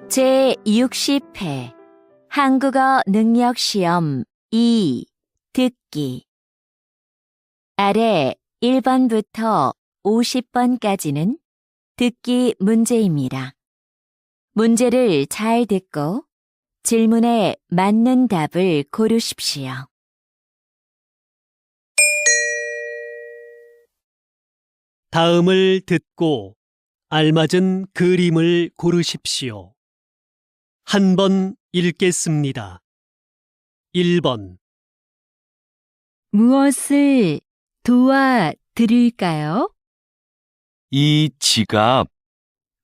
제60회 한국어 능력시험 2 듣기 아래 1번부터 50번까지는 듣기 문제입니다. 문제를 잘 듣고 질문에 맞는 답을 고르십시오. 다음을 듣고 알맞은 그림을 고르십시오. 한 번 읽겠습니다. 1번. 무엇을 도와드릴까요? 이 지갑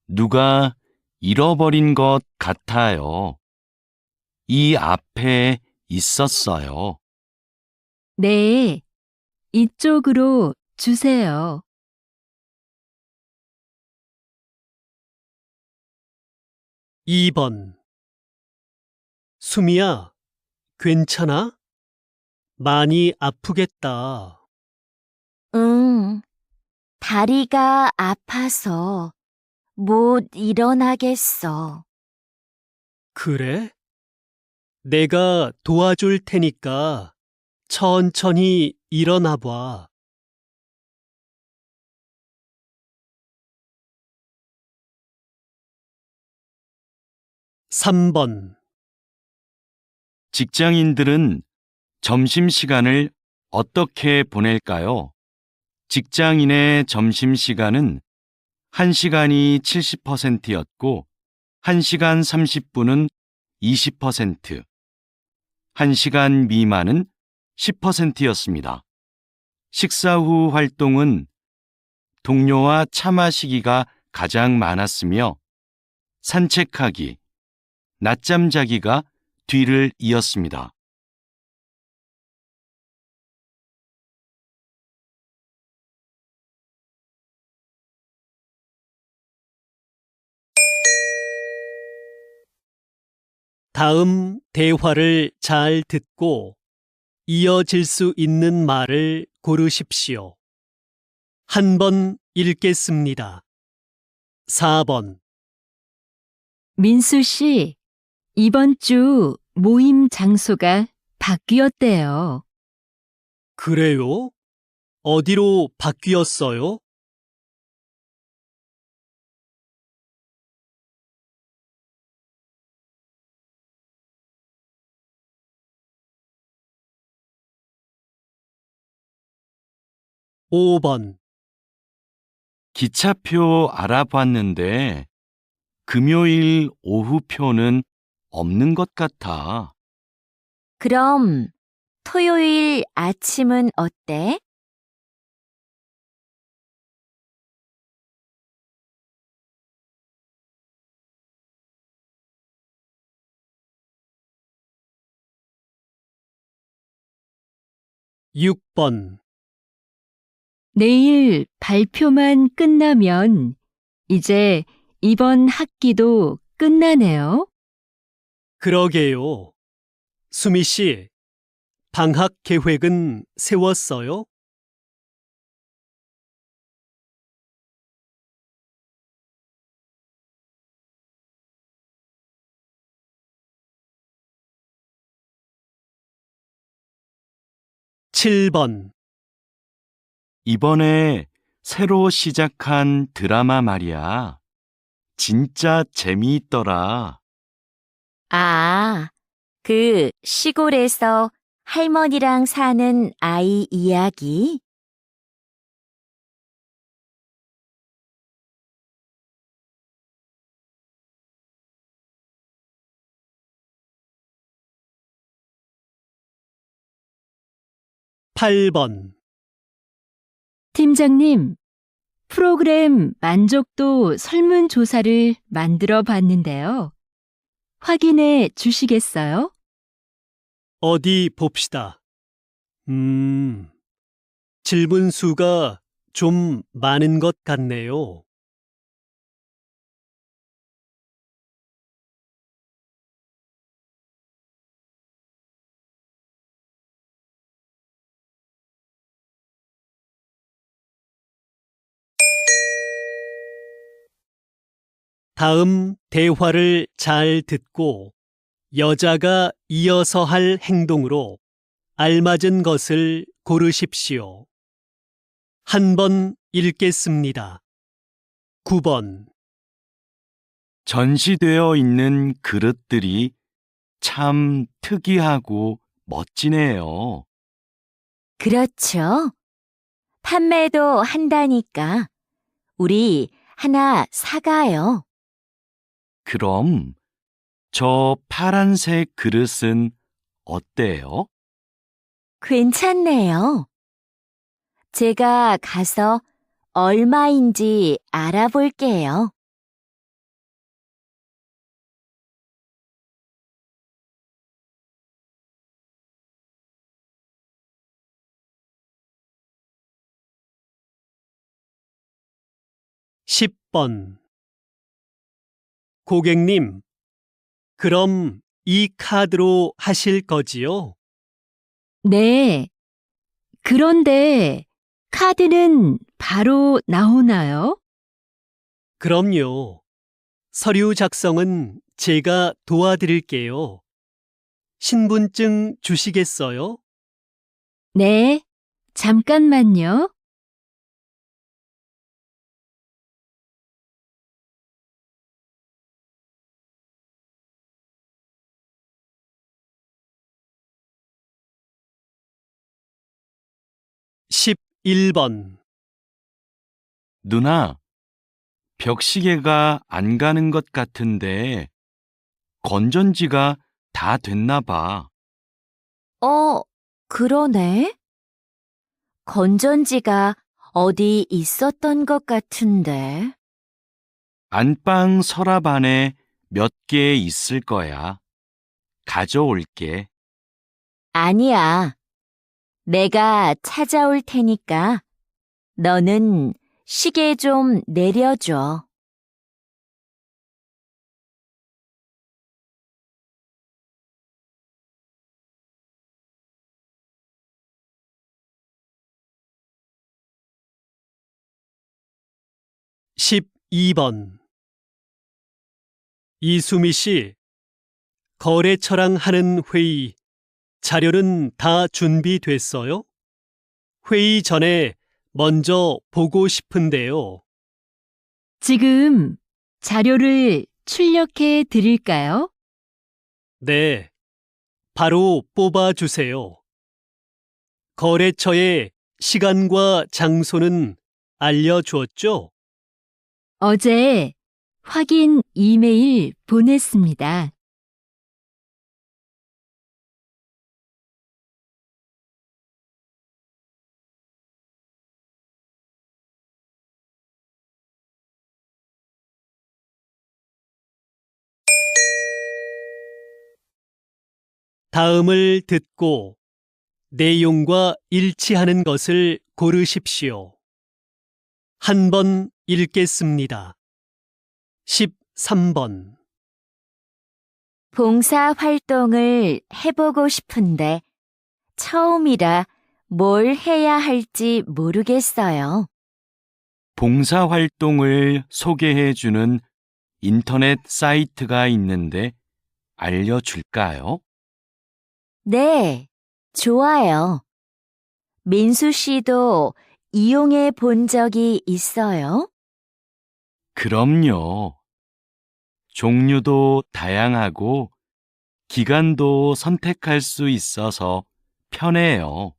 누가 잃어버린 것 같아요. 이 앞에 있었어요. 네, 이쪽으로 주세요. 2번. 수미야, 괜찮아? 많이 아프겠다. 응, 다리가 아파서 못 일어나겠어. 그래? 내가 도와줄 테니까 천천히 일어나 봐. 3번. 직장인들은 점심시간을 어떻게 보낼까요? 직장인의 점심시간은 1시간이 70%였고 1시간 30분은 20%, 1시간 미만은 10%였습니다. 식사 후 활동은 동료와 차 마시기가 가장 많았으며 산책하기, 낮잠 자기가 뒤를 이었습니다. 다음 대화를 잘 듣고 이어질 수 있는 말을 고르십시오. 한 번 읽겠습니다. 4번. 민수 씨, 이번 주 모임 장소가 바뀌었대요. 그래요? 어디로 바뀌었어요? 5번. 기차표 알아봤는데 금요일 오후표는 없는 것 같아. 그럼 토요일 아침은 어때? 6번. 내일 발표만 끝나면 이제 이번 학기도 끝나네요. 그러게요. 수미 씨, 방학 계획은 세웠어요? 7번. 이번에 새로 시작한 드라마 말이야. 진짜 재미있더라. 아, 그 시골에서 할머니랑 사는 아이 이야기? 팔 번. 팀장님, 프로그램 만족도 설문조사를 만들어 봤는데요. 확인해 주시겠어요? 어디 봅시다. 질문 수가 좀 많은 것 같네요. 다음 대화를 잘 듣고 여자가 이어서 할 행동으로 알맞은 것을 고르십시오. 한 번 읽겠습니다. 9번. 전시되어 있는 그릇들이 참 특이하고 멋지네요. 그렇죠. 판매도 한다니까 우리 하나 사가요. 그럼 저 파란색 그릇은 어때요? 괜찮네요. 제가 가서 얼마인지 알아볼게요. 십 번. 고객님, 그럼 이 카드로 하실 거지요? 네. 그런데 카드는 바로 나오나요? 그럼요. 서류 작성은 제가 도와드릴게요. 신분증 주시겠어요? 네. 잠깐만요. 십일 번. 누나, 벽시계가 안 가는 것 같은데 건전지가 다 됐나 봐. 그러네. 건전지가 어디 있었던 것 같은데. 안방 서랍 안에 몇 개 있을 거야. 가져올게. 아니야. 내가 찾아올 테니까 너는 시계 좀 내려줘. 십이 번. 이수미 씨, 거래처랑 하는 회의, 자료는 다 준비됐어요? 회의 전에 먼저 보고 싶은데요. 지금 자료를 출력해 드릴까요? 네, 바로 뽑아주세요. 거래처의 시간과 장소는 알려주었죠? 어제 확인 이메일 보냈습니다. 다음을 듣고 내용과 일치하는 것을 고르십시오. 한 번 읽겠습니다. 13번. 봉사 활동을 해보고 싶은데 처음이라 뭘 해야 할지 모르겠어요. 봉사활동을 소개해주는 인터넷 사이트가 있는데 알려줄까요? 네, 좋아요. 민수 씨도 이용해 본 적이 있어요? 그럼요. 종류도 다양하고 기간도 선택할 수 있어서 편해요.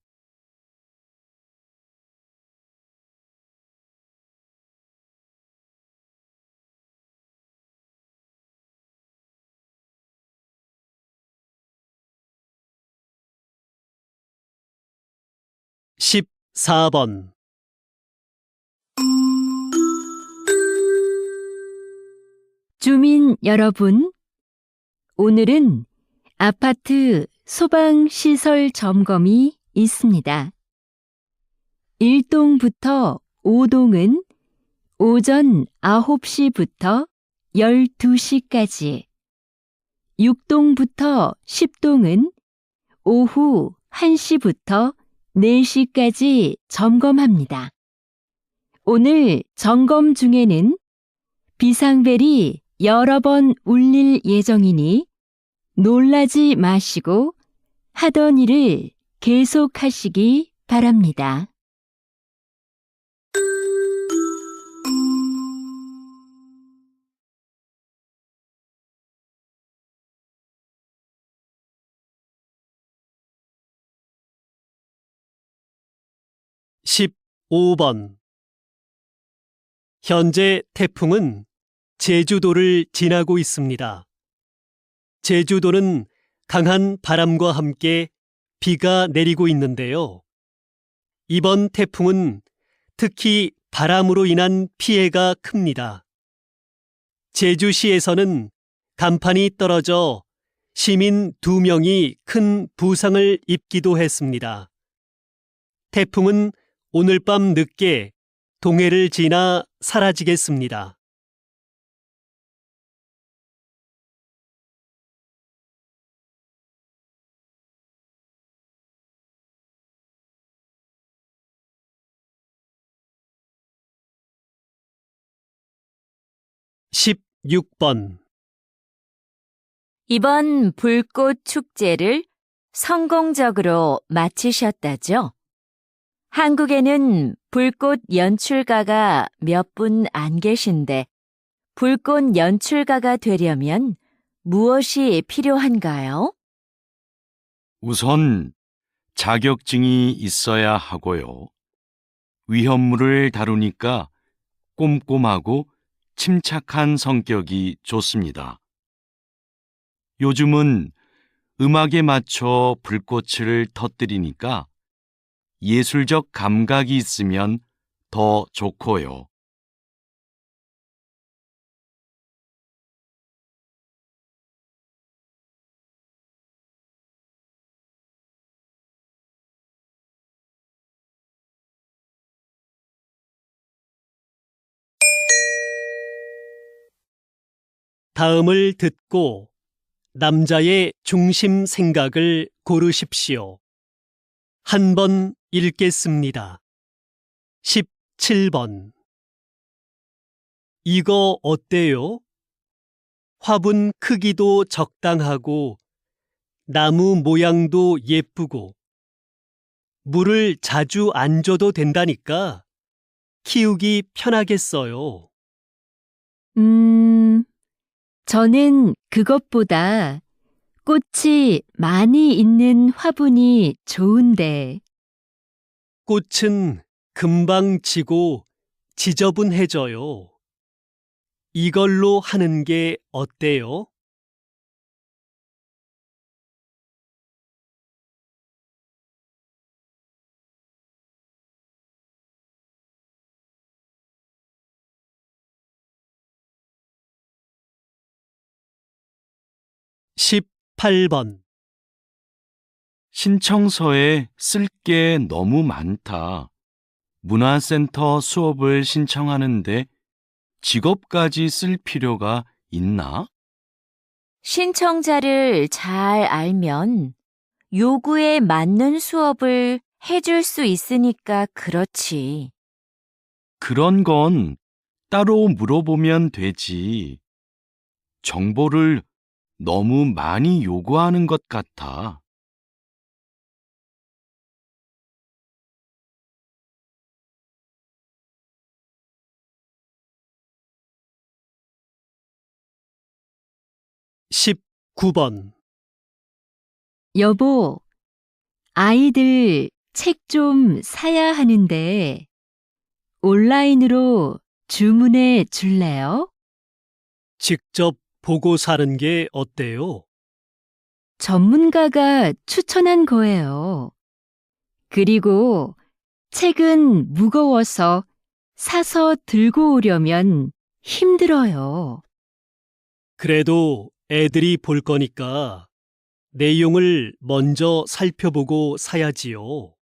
십사 번. 주민 여러분, 오늘은 아파트 소방시설 점검이 있습니다. 1동부터 5동은 오전 9시부터 12시까지, 6동부터 10동은 오후 1시부터 4시까지 점검합니다. 오늘 점검 중에는 비상벨이 여러 번 울릴 예정이니 놀라지 마시고 하던 일을 계속하시기 바랍니다. 십오 번 현재 태풍은 제주도를 지나고 있습니다. 제주도는 강한 바람과 함께 비가 내리고 있는데요. 이번 태풍은 특히 바람으로 인한 피해가 큽니다. 제주시에서는 간판이 떨어져 시민 2명이 큰 부상을 입기도 했습니다. 태풍은 오늘 밤 늦게 동해를 지나 사라지겠습니다. 십육 번 이번 불꽃 축제를 성공적으로 마치셨다죠? 한국에는 불꽃 연출가가 몇 분 안 계신데 불꽃 연출가가 되려면 무엇이 필요한가요? 우선 자격증이 있어야 하고요. 위험물을 다루니까 꼼꼼하고 침착한 성격이 좋습니다. 요즘은 음악에 맞춰 불꽃을 터뜨리니까 예술적 감각이 있으면 더 좋고요. 다음을 듣고 남자의 중심 생각을 고르십시오. 한 번 읽겠습니다. 17번 이거 어때요? 화분 크기도 적당하고 나무 모양도 예쁘고 물을 자주 안 줘도 된다니까 키우기 편하겠어요. 저는 그것보다 꽃이 많이 있는 화분이 좋은데. 꽃은 금방 지고 지저분해져요. 이걸로 하는 게 어때요? 십팔 번 신청서에 쓸 게 너무 많다. 문화센터 수업을 신청하는데 직업까지 쓸 필요가 있나? 신청자를 잘 알면 요구에 맞는 수업을 해줄 수 있으니까 그렇지. 그런 건 따로 물어보면 되지. 정보를 너무 많이 요구하는 것 같아. 십구 번 여보, 아이들 책 좀 사야 하는데 온라인으로 주문해 줄래요? 직접 보고 사는 게 어때요? 전문가가 추천한 거예요. 그리고 책은 무거워서 사서 들고 오려면 힘들어요. 그래도 애들이 볼 거니까 내용을 먼저 살펴보고 사야지요.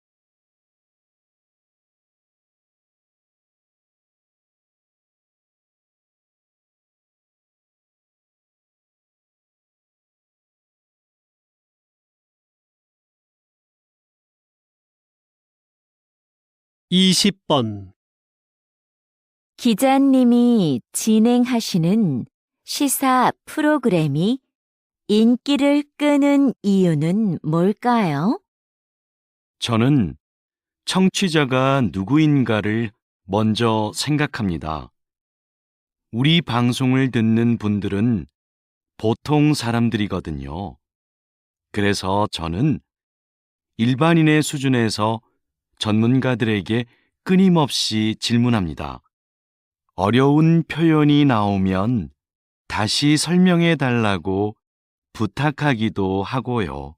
이십 번 기자님이 진행하시는 시사 프로그램이 인기를 끄는 이유는 뭘까요? 저는 청취자가 누구인가를 먼저 생각합니다. 우리 방송을 듣는 분들은 보통 사람들이거든요. 그래서 저는 일반인의 수준에서 전문가들에게 끊임없이 질문합니다. 어려운 표현이 나오면 다시 설명해 달라고 부탁하기도 하고요.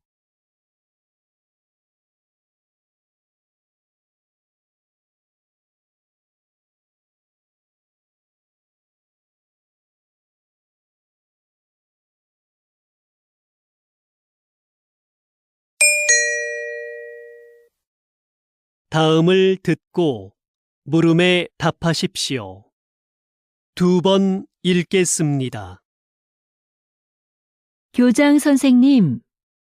다음을 듣고 물음에 답하십시오. 2번 읽겠습니다. 교장 선생님,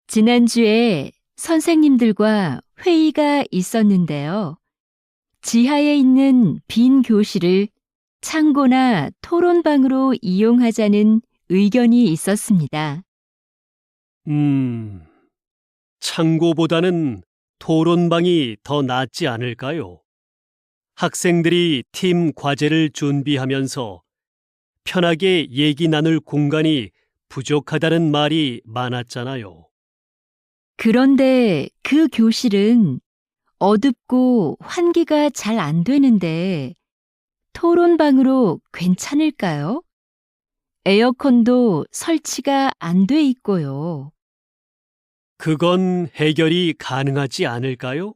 지난주에 선생님들과 회의가 있었는데요. 지하에 있는 빈 교실을 창고나 토론방으로 이용하자는 의견이 있었습니다. 창고보다는 토론방이 더 낫지 않을까요? 학생들이 팀 과제를 준비하면서 편하게 얘기 나눌 공간이 부족하다는 말이 많았잖아요. 그런데 그 교실은 어둡고 환기가 잘 안 되는데 토론방으로 괜찮을까요? 에어컨도 설치가 안 돼 있고요. 그건 해결이 가능하지 않을까요?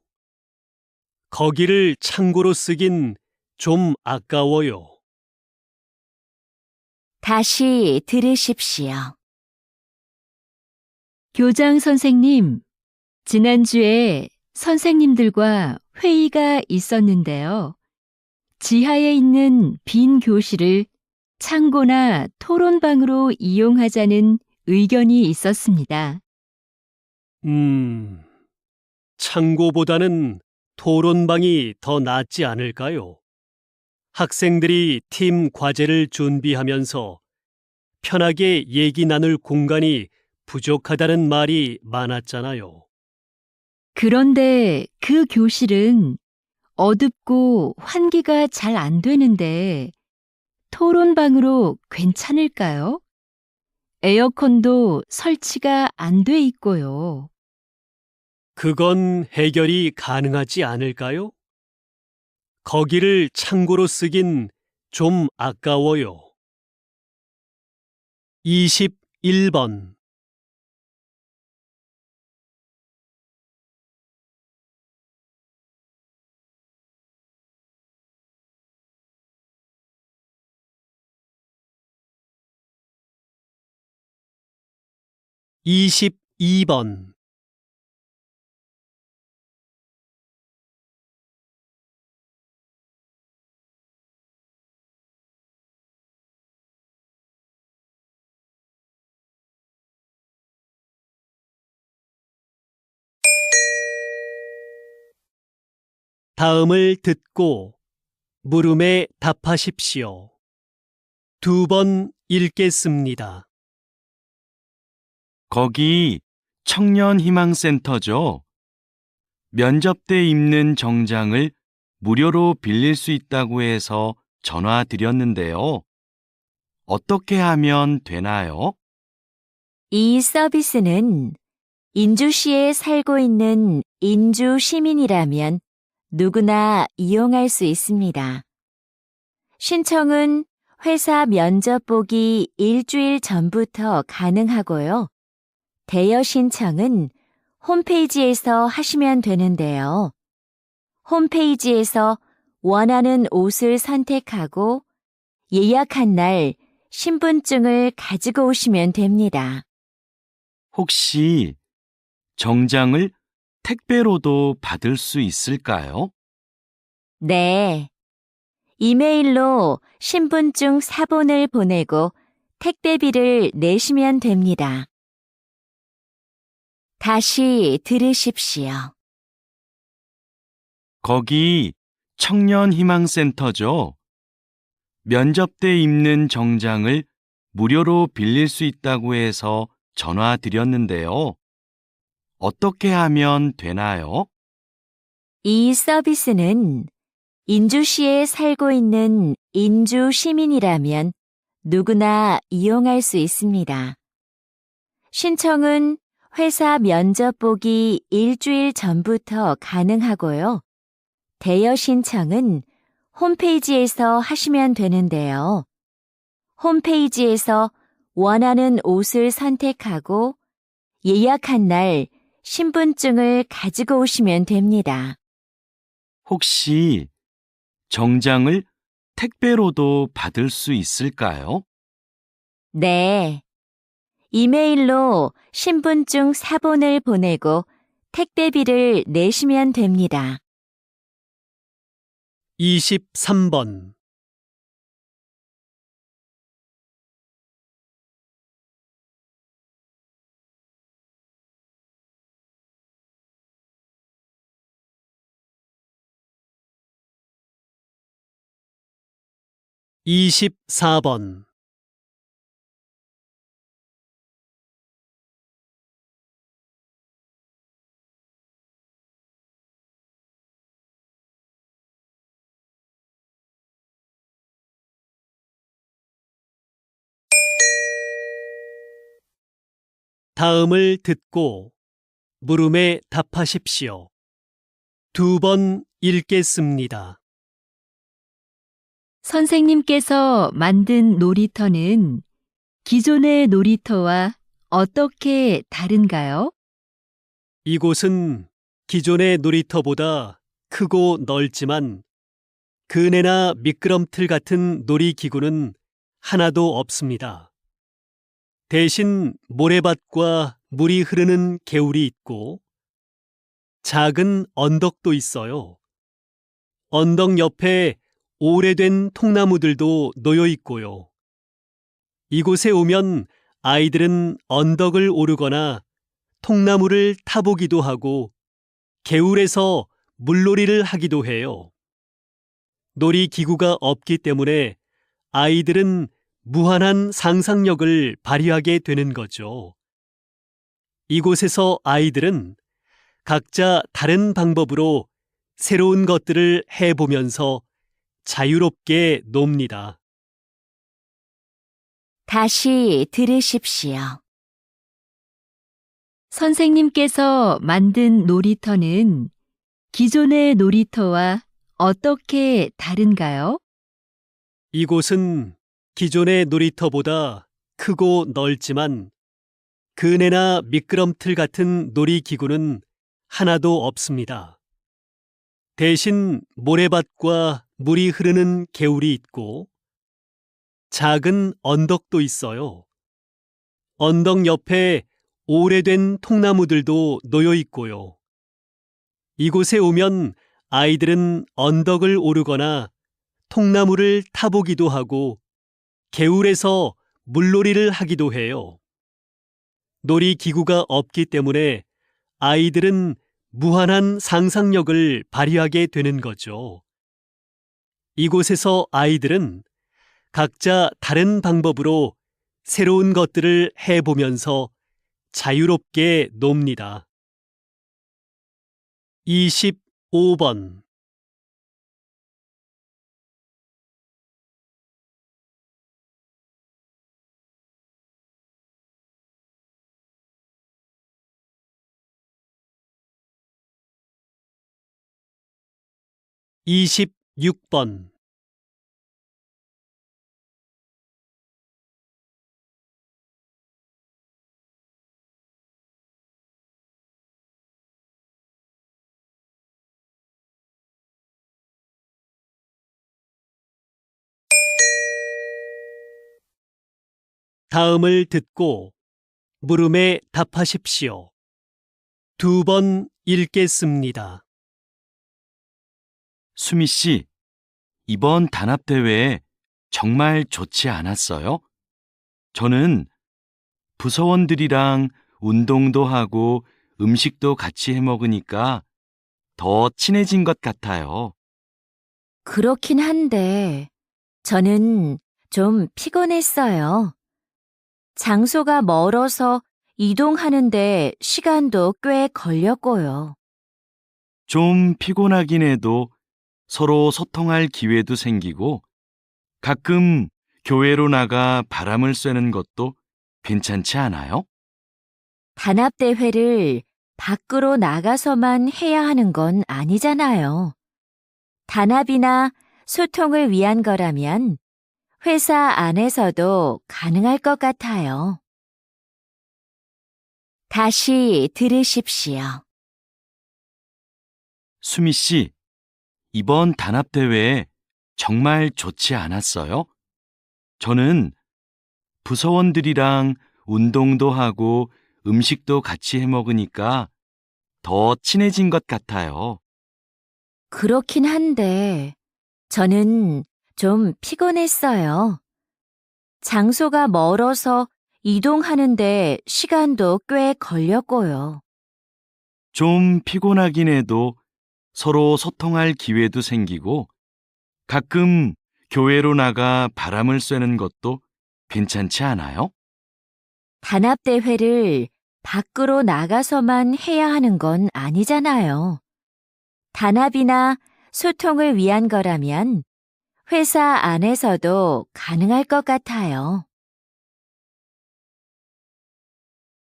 거기를 창고로 쓰긴 좀 아까워요. 다시 들으십시오. 교장 선생님, 지난주에 선생님들과 회의가 있었는데요. 지하에 있는 빈 교실을 창고나 토론방으로 이용하자는 의견이 있었습니다. 창고보다는 토론방이 더 낫지 않을까요? 학생들이 팀 과제를 준비하면서 편하게 얘기 나눌 공간이 부족하다는 말이 많았잖아요. 그런데 그 교실은 어둡고 환기가 잘 안 되는데 토론방으로 괜찮을까요? 에어컨도 설치가 안 돼 있고요. 그건 해결이 가능하지 않을까요? 거기를 창고로 쓰긴 좀 아까워요. 21번 (22번) 다음을 듣고 물음에 답하십시오. 2번 읽겠습니다. 거기 청년희망센터죠? 면접 때 입는 정장을 무료로 빌릴 수 있다고 해서 전화 드렸는데요. 어떻게 하면 되나요? 이 서비스는 인주시에 살고 있는 인주 시민이라면 누구나 이용할 수 있습니다. 신청은 회사 면접 보기 일주일 전부터 가능하고요. 대여 신청은 홈페이지에서 하시면 되는데요. 홈페이지에서 원하는 옷을 선택하고 예약한 날 신분증을 가지고 오시면 됩니다. 혹시 정장을 택배로도 받을 수 있을까요? 네. 이메일로 신분증 사본을 보내고 택배비를 내시면 됩니다. 다시 들으십시오. 거기 청년희망센터죠? 면접 때 입는 정장을 무료로 빌릴 수 있다고 해서 전화 드렸는데요. 어떻게 하면 되나요? 이 서비스는 인주시에 살고 있는 인주 시민이라면 누구나 이용할 수 있습니다. 신청은 회사 면접 보기 일주일 전부터 가능하고요. 대여 신청은 홈페이지에서 하시면 되는데요. 홈페이지에서 원하는 옷을 선택하고 예약한 날 신분증을 가지고 오시면 됩니다. 혹시 정장을 택배로도 받을 수 있을까요? 네. 이메일로 신분증 사본을 보내고 택배비를 내시면 됩니다. 23번. 이십사 번. 다음을 듣고 물음에 답하십시오. 2번 읽겠습니다. 선생님께서 만든 놀이터는 기존의 놀이터와 어떻게 다른가요? 이곳은 기존의 놀이터보다 크고 넓지만 그네나 미끄럼틀 같은 놀이기구는 하나도 없습니다. 대신 모래밭과 물이 흐르는 개울이 있고 작은 언덕도 있어요. 언덕 옆에 오래된 통나무들도 놓여 있고요. 이곳에 오면 아이들은 언덕을 오르거나 통나무를 타보기도 하고 개울에서 물놀이를 하기도 해요. 놀이기구가 없기 때문에 아이들은 무한한 상상력을 발휘하게 되는 거죠. 이곳에서 아이들은 각자 다른 방법으로 새로운 것들을 해보면서 자유롭게 놉니다. 다시 들으십시오. 선생님께서 만든 놀이터는 기존의 놀이터와 어떻게 다른가요? 이곳은 기존의 놀이터보다 크고 넓지만 그네나 미끄럼틀 같은 놀이기구는 하나도 없습니다. 대신 모래밭과 물이 흐르는 개울이 있고 작은 언덕도 있어요. 언덕 옆에 오래된 통나무들도 놓여 있고요. 이곳에 오면 아이들은 언덕을 오르거나 통나무를 타보기도 하고 개울에서 물놀이를 하기도 해요. 놀이기구가 없기 때문에 아이들은 무한한 상상력을 발휘하게 되는 거죠. 이곳에서 아이들은 각자 다른 방법으로 새로운 것들을 해보면서 자유롭게 놉니다. 25번. 이십육 번. 다음을 듣고 물음에 답하십시오. 2번 읽겠습니다. 수미 씨, 이번 단합대회 정말 좋지 않았어요? 저는 부서원들이랑 운동도 하고 음식도 같이 해 먹으니까 더 친해진 것 같아요. 그렇긴 한데 저는 좀 피곤했어요. 장소가 멀어서 이동하는데 시간도 꽤 걸렸고요. 좀 피곤하긴 해도 서로 소통할 기회도 생기고 가끔 교회로 나가 바람을 쐬는 것도 괜찮지 않아요? 단합대회를 밖으로 나가서만 해야 하는 건 아니잖아요. 단합이나 소통을 위한 거라면 회사 안에서도 가능할 것 같아요. 다시 들으십시오. 수미 씨, 이번 단합대회 정말 좋지 않았어요? 저는 부서원들이랑 운동도 하고 음식도 같이 해 먹으니까 더 친해진 것 같아요. 그렇긴 한데 저는 좀 피곤했어요. 장소가 멀어서 이동하는데 시간도 꽤 걸렸고요. 좀 피곤하긴 해도 서로 소통할 기회도 생기고 가끔 교회로 나가 바람을 쐬는 것도 괜찮지 않아요? 단합대회를 밖으로 나가서만 해야 하는 건 아니잖아요. 단합이나 소통을 위한 거라면 회사 안에서도 가능할 것 같아요.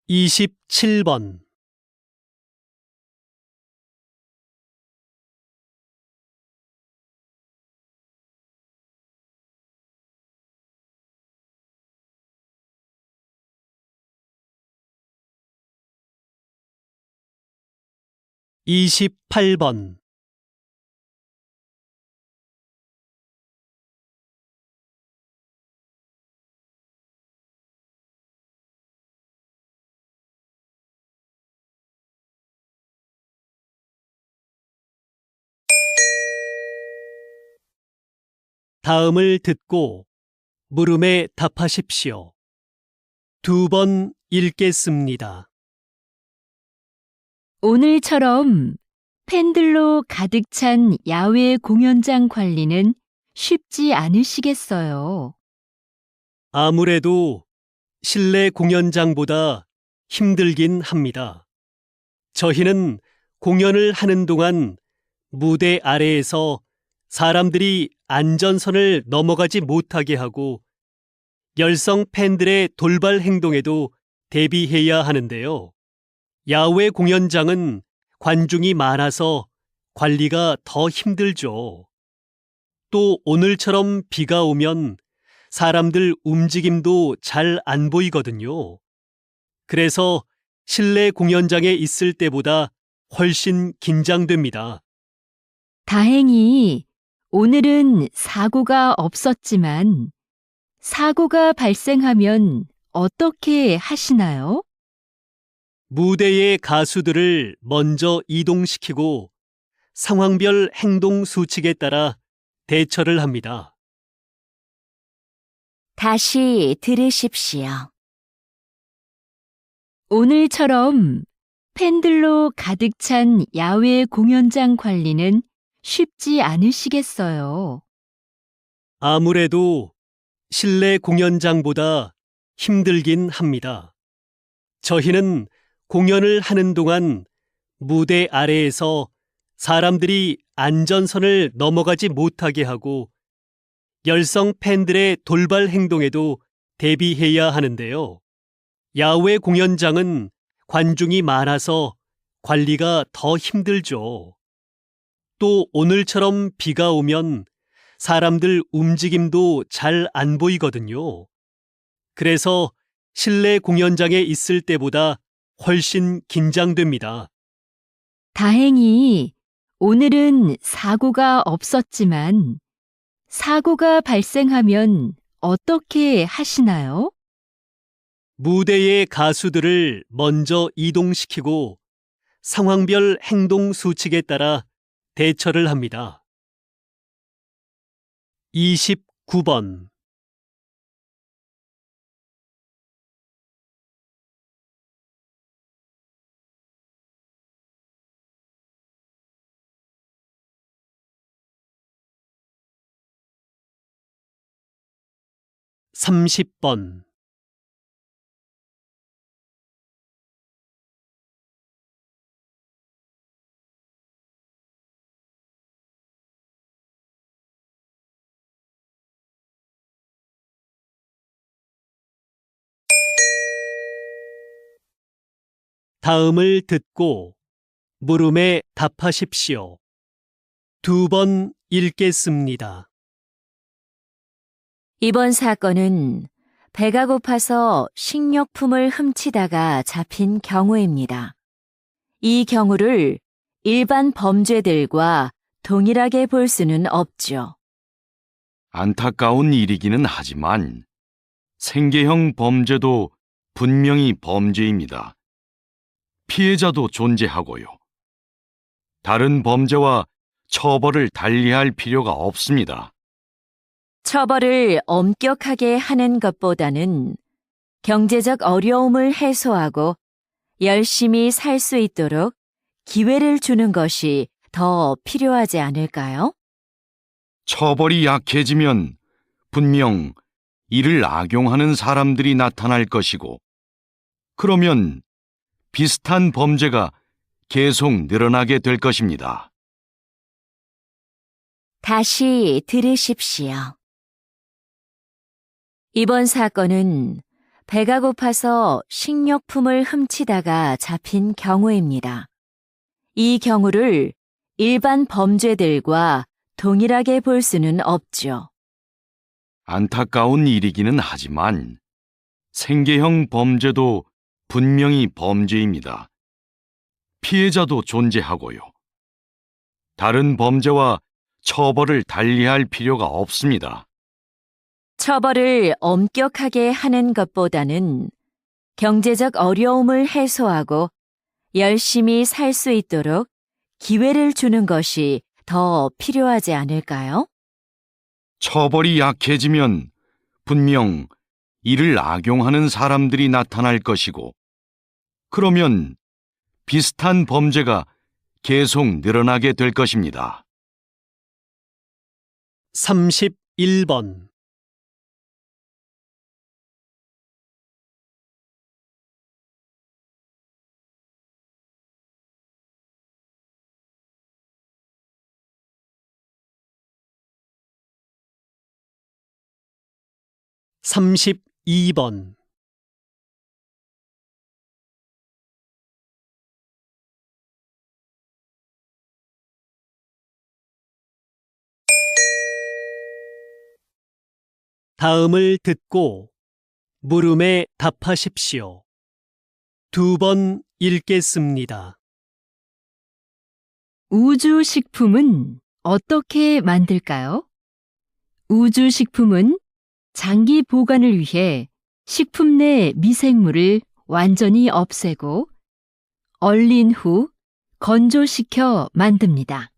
27번. 28번. 다음을 듣고 물음에 답하십시오. 2번 읽겠습니다. 오늘처럼 팬들로 가득 찬 야외 공연장 관리는 쉽지 않으시겠어요. 아무래도 실내 공연장보다 힘들긴 합니다. 저희는 공연을 하는 동안 무대 아래에서 사람들이 안전선을 넘어가지 못하게 하고 열성 팬들의 돌발 행동에도 대비해야 하는데요. 야외 공연장은 관중이 많아서 관리가 더 힘들죠. 또 오늘처럼 비가 오면 사람들 움직임도 잘 안 보이거든요. 그래서 실내 공연장에 있을 때보다 훨씬 긴장됩니다. 다행히 오늘은 사고가 없었지만 사고가 발생하면 어떻게 하시나요? 무대의 가수들을 먼저 이동시키고 상황별 행동 수칙에 따라 대처를 합니다. 다시 들으십시오. 오늘처럼 팬들로 가득 찬 야외 공연장 관리는 쉽지 않으시겠어요. 아무래도 실내 공연장보다 힘들긴 합니다. 저희는 공연을 하는 동안 무대 아래에서 사람들이 안전선을 넘어가지 못하게 하고 열성 팬들의 돌발 행동에도 대비해야 하는데요. 야외 공연장은 관중이 많아서 관리가 더 힘들죠. 또 오늘처럼 비가 오면 사람들 움직임도 잘 안 보이거든요. 그래서 실내 공연장에 있을 때보다 훨씬 긴장됩니다. 다행히 오늘은 사고가 없었지만 사고가 발생하면 어떻게 하시나요? 무대의 가수들을 먼저 이동시키고 상황별 행동 수칙에 따라 대처를 합니다. 29번. 30번. 다음을 듣고 물음에 답하십시오. 2번 읽겠습니다. 이번 사건은 배가 고파서 식료품을 훔치다가 잡힌 경우입니다. 이 경우를 일반 범죄들과 동일하게 볼 수는 없죠. 안타까운 일이기는 하지만 생계형 범죄도 분명히 범죄입니다. 피해자도 존재하고요. 다른 범죄와 처벌을 달리할 필요가 없습니다. 처벌을 엄격하게 하는 것보다는 경제적 어려움을 해소하고 열심히 살 수 있도록 기회를 주는 것이 더 필요하지 않을까요? 처벌이 약해지면 분명 이를 악용하는 사람들이 나타날 것이고, 그러면 비슷한 범죄가 계속 늘어나게 될 것입니다. 다시 들으십시오. 이번 사건은 배가 고파서 식료품을 훔치다가 잡힌 경우입니다. 이 경우를 일반 범죄들과 동일하게 볼 수는 없죠. 안타까운 일이기는 하지만 생계형 범죄도 분명히 범죄입니다. 피해자도 존재하고요. 다른 범죄와 처벌을 달리할 필요가 없습니다. 처벌을 엄격하게 하는 것보다는 경제적 어려움을 해소하고 열심히 살 수 있도록 기회를 주는 것이 더 필요하지 않을까요? 처벌이 약해지면 분명 이를 악용하는 사람들이 나타날 것이고, 그러면 비슷한 범죄가 계속 늘어나게 될 것입니다. 31번 (32번) 다음을 듣고 물음에 답하십시오. 2번 읽겠습니다. 우주식품은 어떻게 만들까요? 우주식품은 장기 보관을 위해 식품 내 미생물을 완전히 없애고 얼린 후 건조시켜 만듭니다.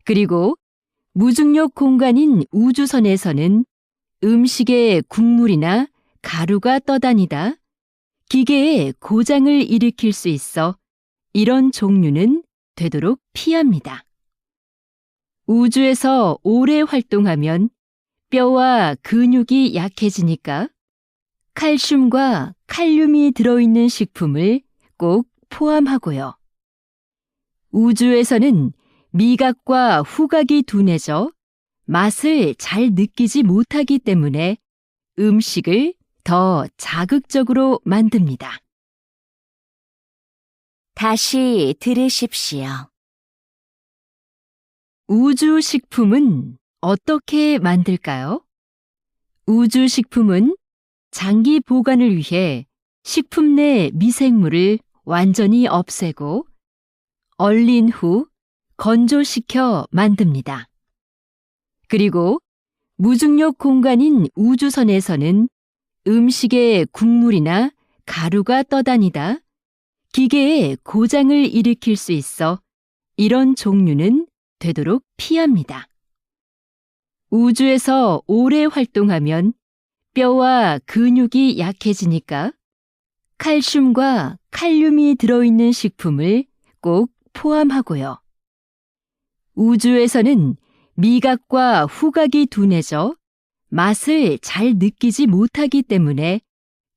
그리고 무중력 공간인 우주선에서는 음식에 국물이나 가루가 떠다니다 기계에 고장을 일으킬 수 있어 이런 종류는 되도록 피합니다. 우주에서 오래 활동하면 뼈와 근육이 약해지니까 칼슘과 칼륨이 들어있는 식품을 꼭 포함하고요. 우주에서는 미각과 후각이 둔해져 맛을 잘 느끼지 못하기 때문에 음식을 더 자극적으로 만듭니다. 다시 들으십시오. 우주식품은 어떻게 만들까요? 우주식품은 장기 보관을 위해 식품 내 미생물을 완전히 없애고 얼린 후 건조시켜 만듭니다. 그리고 무중력 공간인 우주선에서는 음식에 국물이나 가루가 떠다니다 기계에 고장을 일으킬 수 있어 이런 종류는 되도록 피합니다. 우주에서 오래 활동하면 뼈와 근육이 약해지니까 칼슘과 칼륨이 들어있는 식품을 꼭 포함하고요. 우주에서는 미각과 후각이 둔해져 맛을 잘 느끼지 못하기 때문에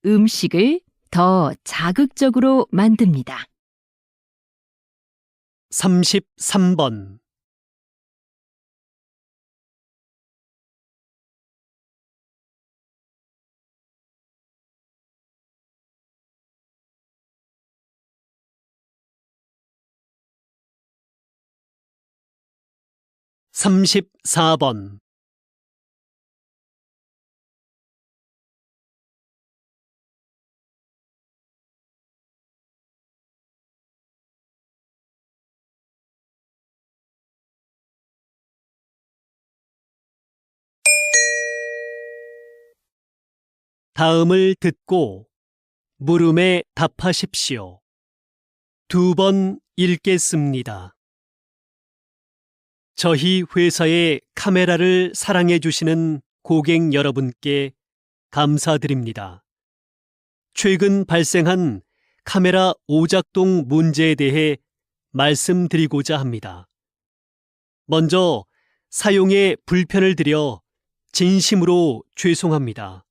음식을 더 자극적으로 만듭니다. 33번 34번. 다음을 듣고 물음에 답하십시오. 2번 읽겠습니다. 저희 회사의 카메라를 사랑해 주시는 고객 여러분께 감사드립니다. 최근 발생한 카메라 오작동 문제에 대해 말씀드리고자 합니다. 먼저 사용에 불편을 드려 진심으로 죄송합니다.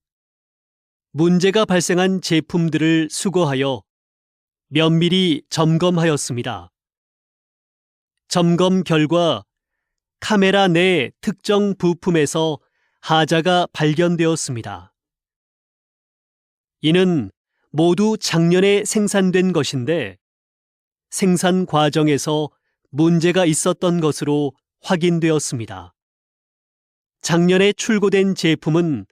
문제가 발생한 제품들을 수거하여 면밀히 점검하였습니다. 점검 결과 카메라 내 특정 부품에서 하자가 발견되었습니다. 이는 모두 작년에 생산된 것인데 생산 과정에서 문제가 있었던 것으로 확인되었습니다. 작년에 출고된 제품은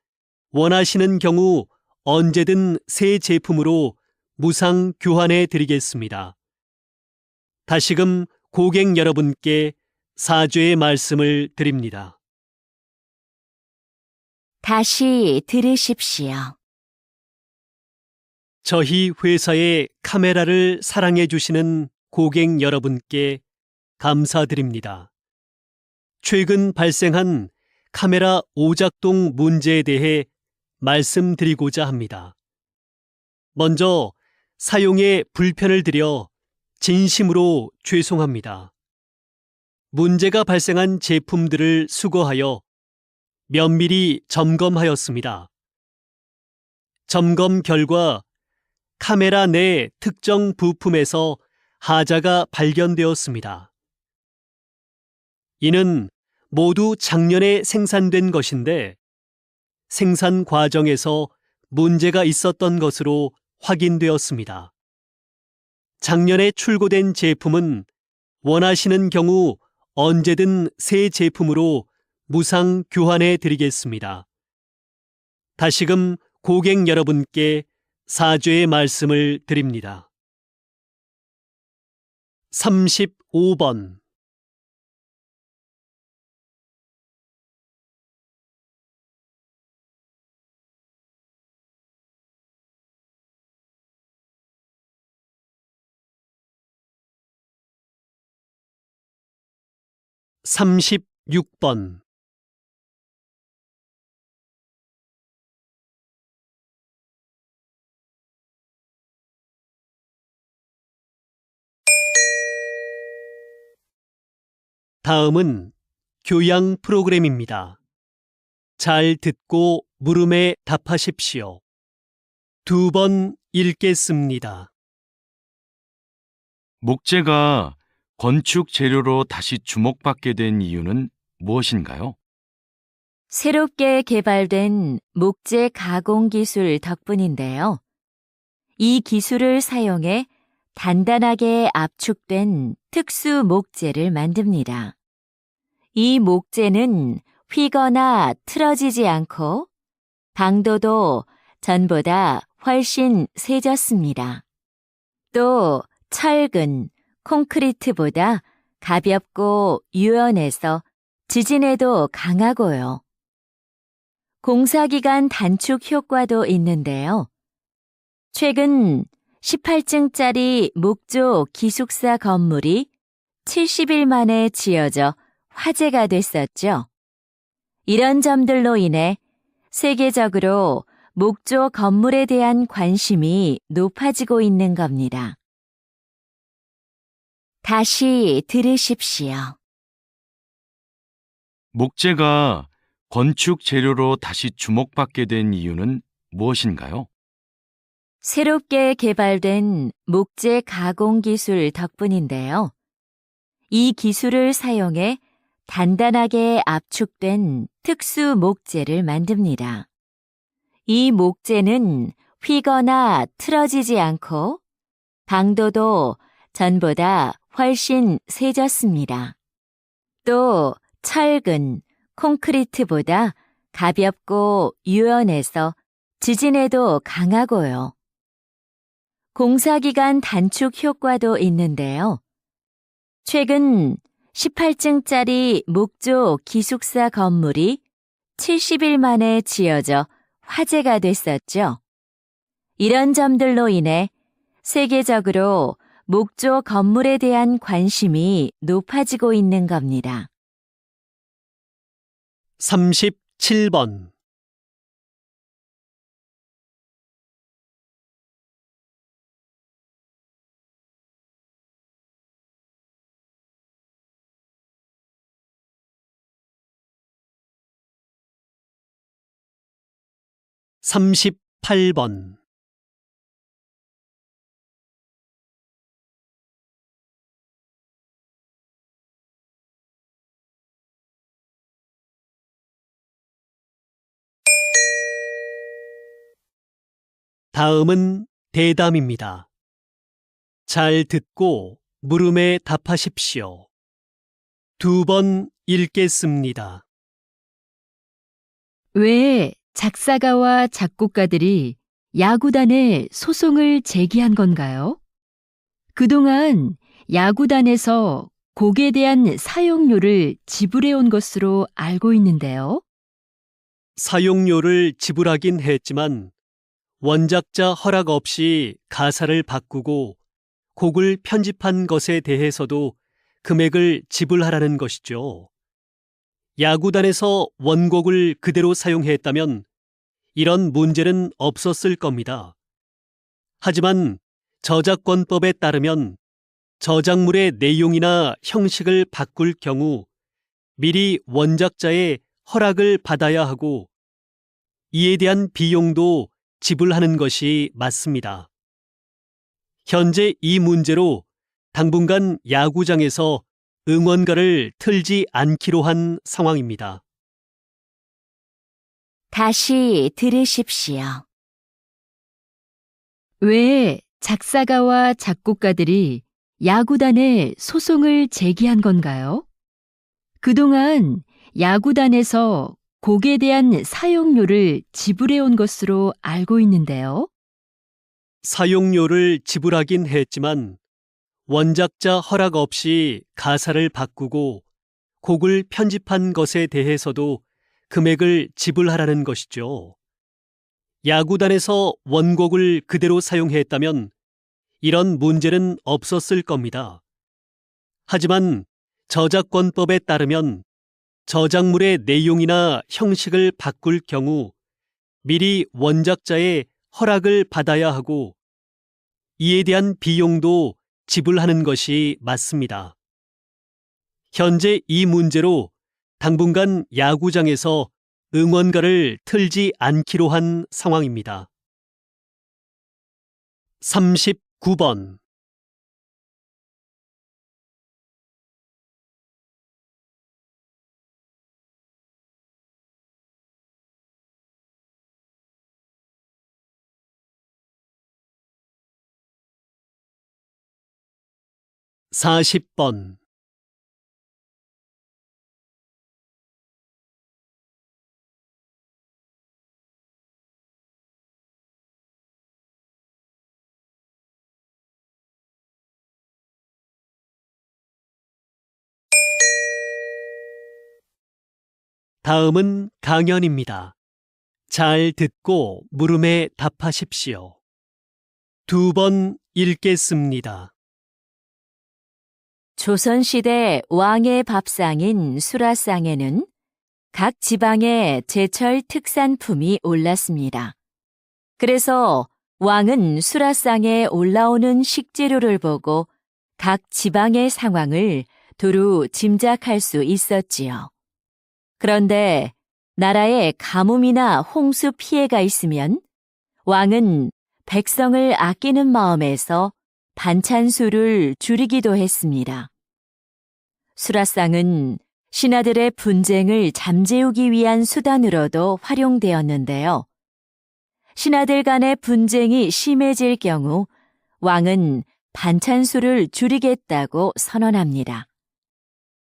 원하시는 경우 언제든 새 제품으로 무상 교환해 드리겠습니다. 다시금 고객 여러분께 사죄의 말씀을 드립니다. 다시 들으십시오. 저희 회사의 카메라를 사랑해 주시는 고객 여러분께 감사드립니다. 최근 발생한 카메라 오작동 문제에 대해 말씀드리고자 합니다. 먼저 사용에 불편을 드려 진심으로 죄송합니다. 문제가 발생한 제품들을 수거하여 면밀히 점검하였습니다. 점검 결과 카메라 내 특정 부품에서 하자가 발견되었습니다. 이는 모두 작년에 생산된 것인데 생산 과정에서 문제가 있었던 것으로 확인되었습니다. 작년에 출고된 제품은 원하시는 경우 언제든 새 제품으로 무상 교환해 드리겠습니다. 다시금 고객 여러분께 사죄의 말씀을 드립니다. 35번. 삼십육 번. 다음은 교양 프로그램입니다. 잘 듣고 물음에 답하십시오. 2번 읽겠습니다. 목재가 건축 재료로 다시 주목받게 된 이유는 무엇인가요? 새롭게 개발된 목재 가공 기술 덕분인데요. 이 기술을 사용해 단단하게 압축된 특수 목재를 만듭니다. 이 목재는 휘거나 틀어지지 않고 방도도 전보다 훨씬 세졌습니다. 또 철근, 콘크리트보다 가볍고 유연해서 지진에도 강하고요. 공사기간 단축 효과도 있는데요. 최근 18층짜리 목조 기숙사 건물이 70일 만에 지어져 화제가 됐었죠. 이런 점들로 인해 세계적으로 목조 건물에 대한 관심이 높아지고 있는 겁니다. 다시 들으십시오. 목재가 건축 재료로 다시 주목받게 된 이유는 무엇인가요? 새롭게 개발된 목재 가공 기술 덕분인데요. 이 기술을 사용해 단단하게 압축된 특수 목재를 만듭니다. 이 목재는 휘거나 틀어지지 않고 방도도 전보다 훨씬 세졌습니다. 또 철근, 콘크리트보다 가볍고 유연해서 지진에도 강하고요. 공사기간 단축 효과도 있는데요. 최근 18층짜리 목조 기숙사 건물이 70일 만에 지어져 화제가 됐었죠. 이런 점들로 인해 세계적으로 목조 건물에 대한 관심이 높아지고 있는 겁니다. 37번. 삼십팔 번. 다음은 대담입니다. 잘 듣고 물음에 답하십시오. 2번 읽겠습니다. 왜 작사가와 작곡가들이 야구단에 소송을 제기한 건가요? 그동안 야구단에서 곡에 대한 사용료를 지불해온 것으로 알고 있는데요. 사용료를 지불하긴 했지만 원작자 허락 없이 가사를 바꾸고 곡을 편집한 것에 대해서도 금액을 지불하라는 것이죠. 야구단에서 원곡을 그대로 사용했다면 이런 문제는 없었을 겁니다. 하지만 저작권법에 따르면 저작물의 내용이나 형식을 바꿀 경우 미리 원작자의 허락을 받아야 하고 이에 대한 비용도 지불하는 것이 맞습니다. 현재 이 문제로 당분간 야구장에서 응원가를 틀지 않기로 한 상황입니다. 다시 들으십시오. 왜 작사가와 작곡가들이 야구단에 소송을 제기한 건가요? 그동안 야구단에서 곡에 대한 사용료를 지불해온 것으로 알고 있는데요. 사용료를 지불하긴 했지만 원작자 허락 없이 가사를 바꾸고 곡을 편집한 것에 대해서도 금액을 지불하라는 것이죠. 야구단에서 원곡을 그대로 사용했다면 이런 문제는 없었을 겁니다. 하지만 저작권법에 따르면 저작물의 내용이나 형식을 바꿀 경우 미리 원작자의 허락을 받아야 하고 이에 대한 비용도 지불하는 것이 맞습니다. 현재 이 문제로 당분간 야구장에서 응원가를 틀지 않기로 한 상황입니다. 39번. 사십 번. 다음은 강연입니다. 잘 듣고 물음에 답하십시오. 2번 읽겠습니다. 조선시대 왕의 밥상인 수라상에는 각 지방의 제철 특산품이 올랐습니다. 그래서 왕은 수라상에 올라오는 식재료를 보고 각 지방의 상황을 두루 짐작할 수 있었지요. 그런데 나라에 가뭄이나 홍수 피해가 있으면 왕은 백성을 아끼는 마음에서 반찬 수를 줄이기도 했습니다. 수라상은 신하들의 분쟁을 잠재우기 위한 수단으로도 활용되었는데요. 신하들 간의 분쟁이 심해질 경우 왕은 반찬 수를 줄이겠다고 선언합니다.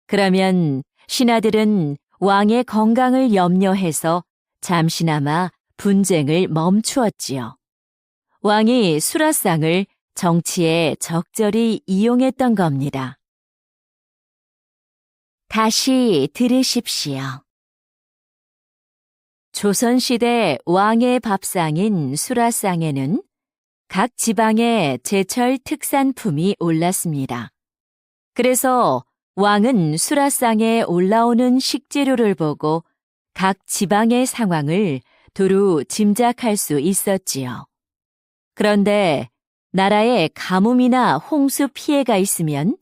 그러면 신하들은 왕의 건강을 염려해서 잠시나마 분쟁을 멈추었지요. 왕이 수라상을 정치에 적절히 이용했던 겁니다. 다시 들으십시오. 조선시대 왕의 밥상인 수라상에는 각 지방의 제철 특산품이 올랐습니다. 그래서 왕은 수라상에 올라오는 식재료를 보고 각 지방의 상황을 두루 짐작할 수 있었지요. 그런데 나라에 가뭄이나 홍수 피해가 있으면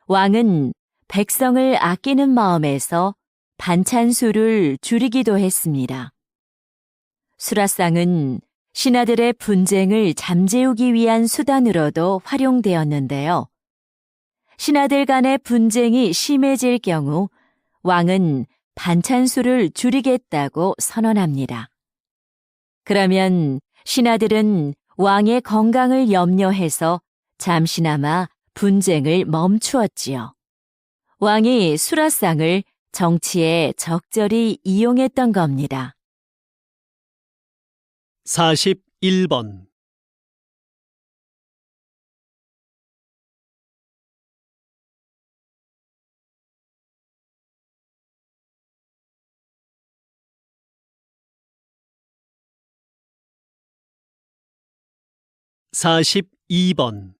왕은 백성을 아끼는 마음에서 반찬 수를 줄이기도 했습니다. 수라상은 신하들의 분쟁을 잠재우기 위한 수단으로도 활용되었는데요. 신하들 간의 분쟁이 심해질 경우 왕은 반찬 수를 줄이겠다고 선언합니다. 그러면 신하들은 왕의 건강을 염려해서 잠시나마 분쟁을 멈추었지요. 왕이 수라상을 정치에 적절히 이용했던 겁니다. 41번. (42번)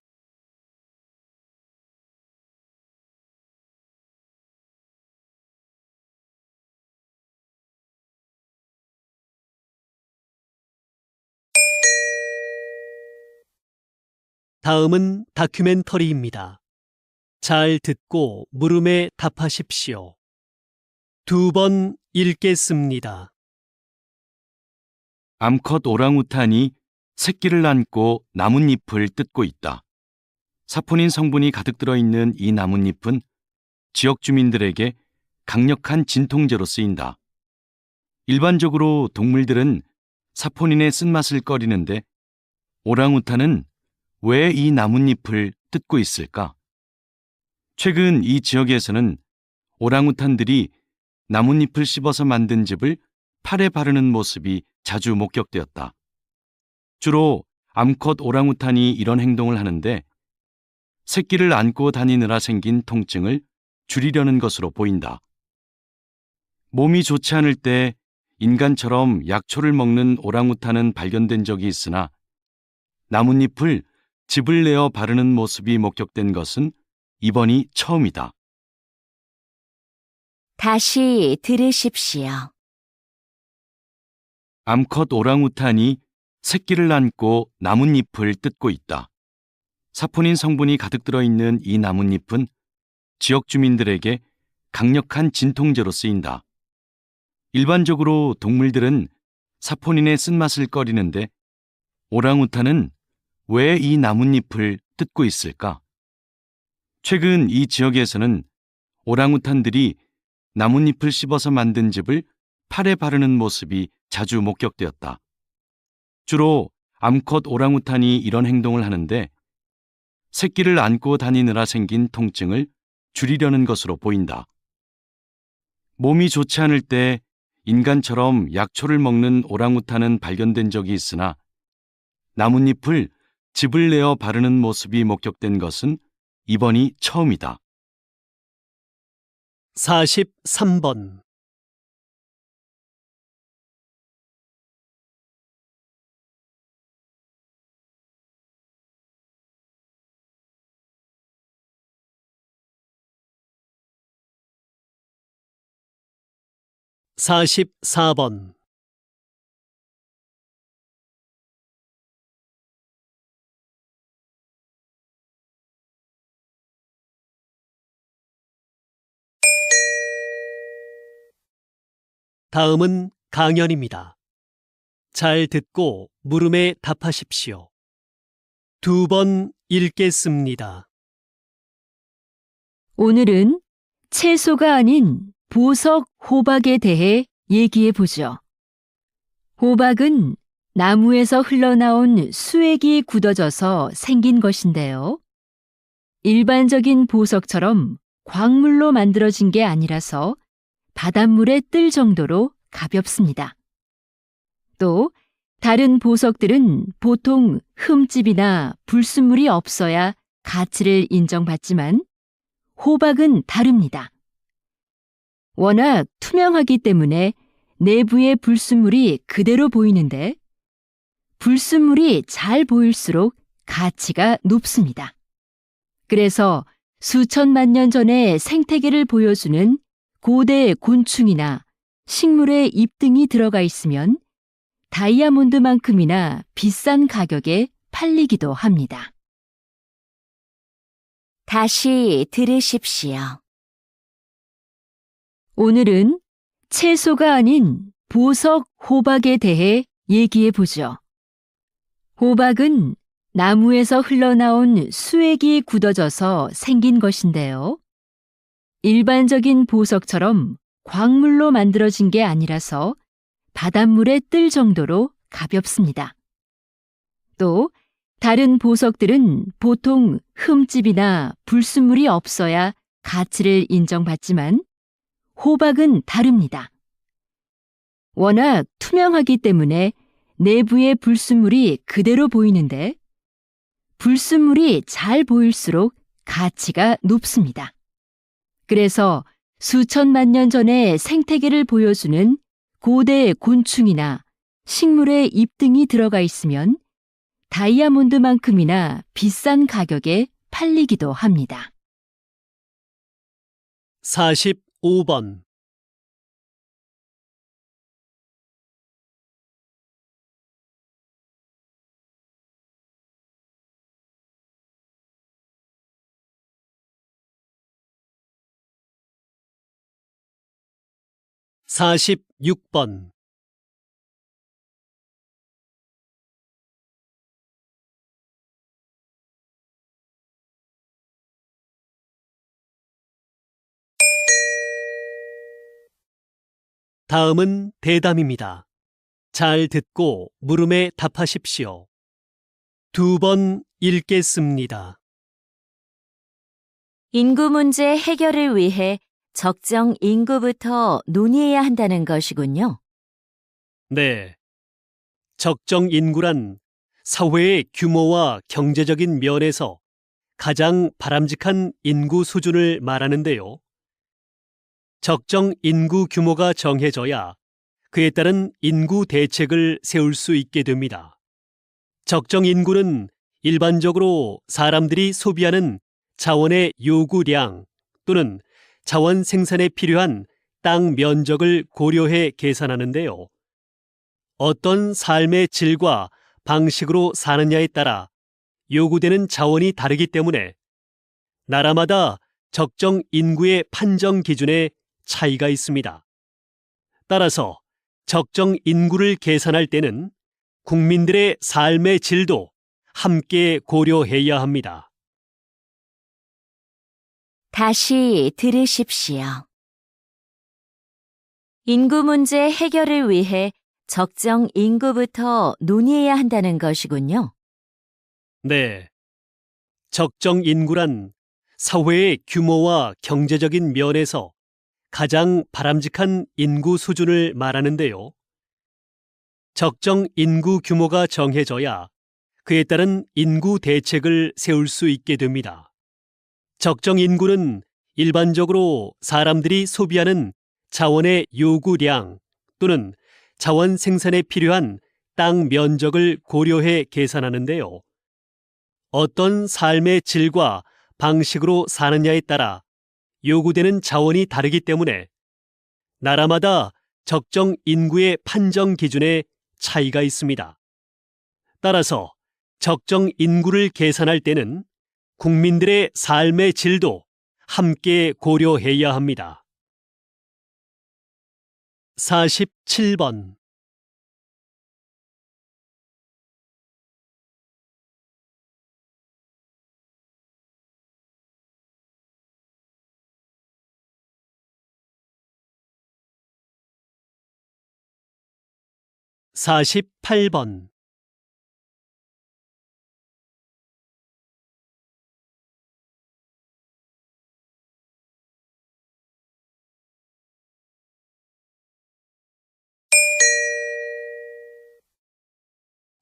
다음은 다큐멘터리입니다. 잘 듣고 물음에 답하십시오. 2번 읽겠습니다. 암컷 오랑우탄이 새끼를 안고 나뭇잎을 뜯고 있다. 사포닌 성분이 가득 들어있는 이 나뭇잎은 지역 주민들에게 강력한 진통제로 쓰인다. 일반적으로 동물들은 사포닌의 쓴맛을 꺼리는데 오랑우탄은 왜 이 나뭇잎을 뜯고 있을까? 최근 이 지역에서는 오랑우탄들이 나뭇잎을 씹어서 만든 즙을 팔에 바르는 모습이 자주 목격되었다. 주로 암컷 오랑우탄이 이런 행동을 하는데 새끼를 안고 다니느라 생긴 통증을 줄이려는 것으로 보인다. 몸이 좋지 않을 때 인간처럼 약초를 먹는 오랑우탄은 발견된 적이 있으나 나뭇잎을 즙을 내어 바르는 모습이 목격된 것은 이번이 처음이다. 다시 들으십시오. 암컷 오랑우탄이 새끼를 안고 나뭇잎을 뜯고 있다. 사포닌 성분이 가득 들어있는 이 나뭇잎은 지역 주민들에게 강력한 진통제로 쓰인다. 일반적으로 동물들은 사포닌의 쓴맛을 꺼리는데 오랑우탄은 왜 이 나뭇잎을 뜯고 있을까? 최근 이 지역에서는 오랑우탄들이 나뭇잎을 씹어서 만든 즙을 팔에 바르는 모습이 자주 목격되었다. 주로 암컷 오랑우탄이 이런 행동을 하는데 새끼를 안고 다니느라 생긴 통증을 줄이려는 것으로 보인다. 몸이 좋지 않을 때 인간처럼 약초를 먹는 오랑우탄은 발견된 적이 있으나 나뭇잎을 즙을 내어 바르는 모습이 목격된 것은 이번이 처음이다. 43번. (44번) 다음은 강연입니다. 잘 듣고 물음에 답하십시오. 2번 읽겠습니다. 오늘은 채소가 아닌 보석 호박에 대해 얘기해 보죠. 호박은 나무에서 흘러나온 수액이 굳어져서 생긴 것인데요. 일반적인 보석처럼 광물로 만들어진 게 아니라서 바닷물에 뜰 정도로 가볍습니다. 또 다른 보석들은 보통 흠집이나 불순물이 없어야 가치를 인정받지만 호박은 다릅니다. 워낙 투명하기 때문에 내부의 불순물이 그대로 보이는데 불순물이 잘 보일수록 가치가 높습니다. 그래서 수천만 년 전의 생태계를 보여주는 고대 곤충이나 식물의 잎 등이 들어가 있으면 다이아몬드만큼이나 비싼 가격에 팔리기도 합니다. 다시 들으십시오. 오늘은 채소가 아닌 보석 호박에 대해 얘기해 보죠. 호박은 나무에서 흘러나온 수액이 굳어져서 생긴 것인데요. 일반적인 보석처럼 광물로 만들어진 게 아니라서 바닷물에 뜰 정도로 가볍습니다. 또 다른 보석들은 보통 흠집이나 불순물이 없어야 가치를 인정받지만 호박은 다릅니다. 워낙 투명하기 때문에 내부의 불순물이 그대로 보이는데 불순물이 잘 보일수록 가치가 높습니다. 그래서 수천만 년 전의 생태계를 보여주는 고대 곤충이나 식물의 잎 등이 들어가 있으면 다이아몬드만큼이나 비싼 가격에 팔리기도 합니다. 45번. 사십육 번. 다음은 대담입니다. 잘 듣고 물음에 답하십시오. 2번 읽겠습니다. 인구 문제 해결을 위해 적정 인구부터 논의해야 한다는 것이군요. 네. 적정 인구란 사회의 규모와 경제적인 면에서 가장 바람직한 인구 수준을 말하는데요. 적정 인구 규모가 정해져야 그에 따른 인구 대책을 세울 수 있게 됩니다. 적정 인구는 일반적으로 사람들이 소비하는 자원의 요구량 또는 자원 생산에 필요한 땅 면적을 고려해 계산하는데요. 어떤 삶의 질과 방식으로 사느냐에 따라 요구되는 자원이 다르기 때문에 나라마다 적정 인구의 판정 기준에 차이가 있습니다. 따라서 적정 인구를 계산할 때는 국민들의 삶의 질도 함께 고려해야 합니다. 다시 들으십시오. 인구 문제 해결을 위해 적정 인구부터 논의해야 한다는 것이군요. 네. 적정 인구란 사회의 규모와 경제적인 면에서 가장 바람직한 인구 수준을 말하는데요. 적정 인구 규모가 정해져야 그에 따른 인구 대책을 세울 수 있게 됩니다. 적정 인구는 일반적으로 사람들이 소비하는 자원의 요구량 또는 자원 생산에 필요한 땅 면적을 고려해 계산하는데요. 어떤 삶의 질과 방식으로 사느냐에 따라 요구되는 자원이 다르기 때문에 나라마다 적정 인구의 판정 기준에 차이가 있습니다. 따라서 적정 인구를 계산할 때는 국민들의 삶의 질도 함께 고려해야 합니다. 47번. 사십팔 번.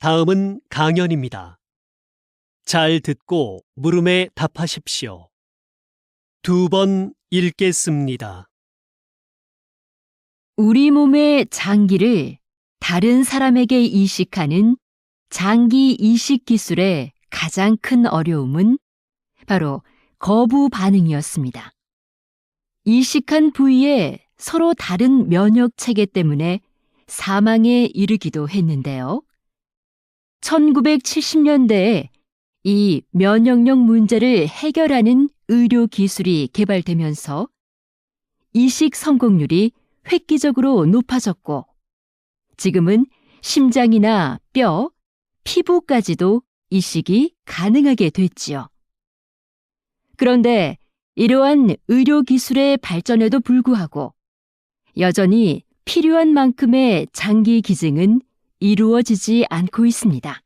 다음은 강연입니다. 잘 듣고 물음에 답하십시오. 2번 읽겠습니다. 우리 몸의 장기를 다른 사람에게 이식하는 장기 이식 기술의 가장 큰 어려움은 바로 거부 반응이었습니다. 이식한 부위에 서로 다른 면역 체계 때문에 사망에 이르기도 했는데요. 1970년대에 이 면역력 문제를 해결하는 의료 기술이 개발되면서 이식 성공률이 획기적으로 높아졌고, 지금은 심장이나 뼈, 피부까지도 이식이 가능하게 됐지요. 그런데 이러한 의료 기술의 발전에도 불구하고 여전히 필요한 만큼의 장기 기증은 이루어지지 않고 있습니다.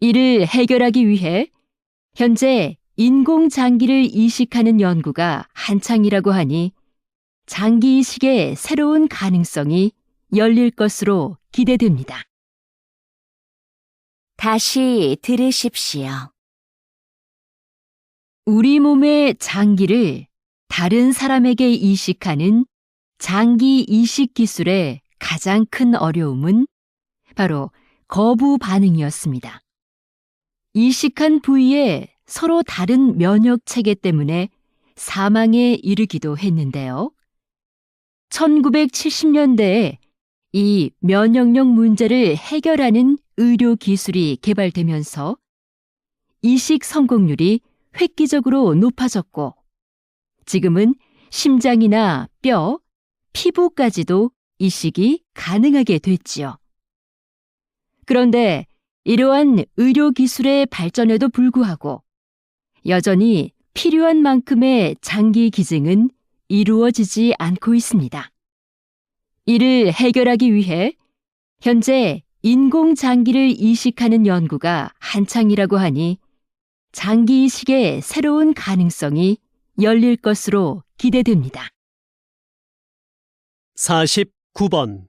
이를 해결하기 위해 현재 인공장기를 이식하는 연구가 한창이라고 하니 장기 이식의 새로운 가능성이 열릴 것으로 기대됩니다. 다시 들으십시오. 우리 몸의 장기를 다른 사람에게 이식하는 장기 이식 기술의 가장 큰 어려움은 바로 거부 반응이었습니다. 이식한 부위에 서로 다른 면역 체계 때문에 사망에 이르기도 했는데요. 1970년대에 이 면역력 문제를 해결하는 의료 기술이 개발되면서 이식 성공률이 획기적으로 높아졌고, 지금은 심장이나 뼈, 피부까지도 이식이 가능하게 됐지요. 그런데 이러한 의료 기술의 발전에도 불구하고 여전히 필요한 만큼의 장기 기증은 이루어지지 않고 있습니다. 이를 해결하기 위해 현재 인공장기를 이식하는 연구가 한창이라고 하니 장기 이식의 새로운 가능성이 열릴 것으로 기대됩니다. 49번.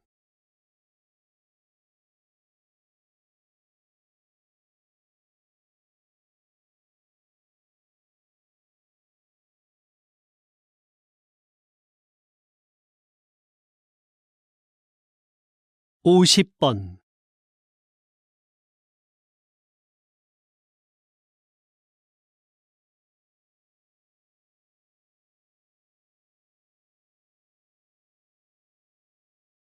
(50번)